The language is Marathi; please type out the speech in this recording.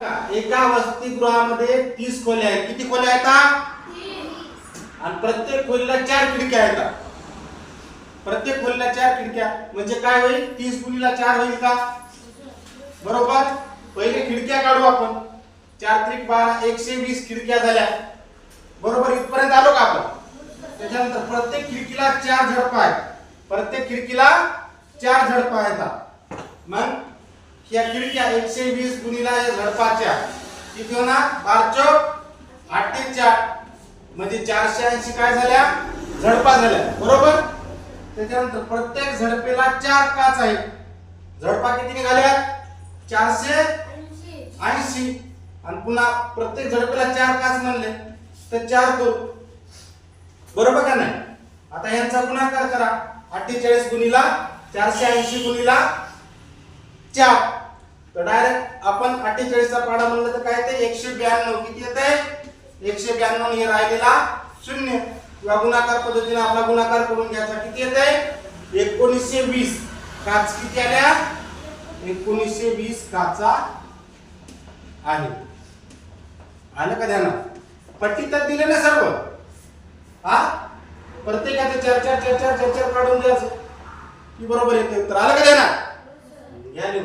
एका वसतिगृहामध्ये 30 खोल्या आहेत. किती खोल्या आहेत? 30. आणि प्रत्येक खोलीला 4 खिडक्या आहेत. प्रत्येक खोलीला 4 खिडक्या म्हणजे काय होईल? 30 गुणिले 4 होईल का? बरोबर. पहिले खिडक्या काढू आपण. 4 त्रिक 12 120 खिडक्या झाल्या. बरोबर. इथपर्यंत आलो का आपण? त्याच्यानंतर प्रत्येक खिडकीला 4 झडपा आहेत. प्रत्येक खिडकीला 4 झडपा आहेत. मग या खिडक्या 120 गुणिले या झडपाच्या किती होणार? 12 चौक 48 म्हणजे 480 काय झाल्या? झडपा झाल्या. बरोबर. त्याच्यानंतर प्रत्येक झडपेला 4 काच आहेत. झडपा किती निघाल्या? 480. आणि पुन्हा प्रत्येक झडपेला 4 काच म्हणले तर 4 करू. बरोबर का नाही? आता यांचा गुणाकार करा. 48 गुणिले 480 गुणिले 4 तर डायरेक्ट आपण 48 चा पाडा म्हणलं तर काय येते? 192. किती येते? 192 हे राहिलेला 0 किंवा गुणाकार पद्धतीने आपला गुणाकार करून घ्यायचा. किती येते? 1920 काच किती आल्या? 1920 काचा आहे. आलं का ध्यानात? पट्टी तर दिले ना सर्व. हा प्रत्येकाचे 4 काढून द्यायचं की बरोबर येते. तर आलं का ध्यानात? घ्या लिहून.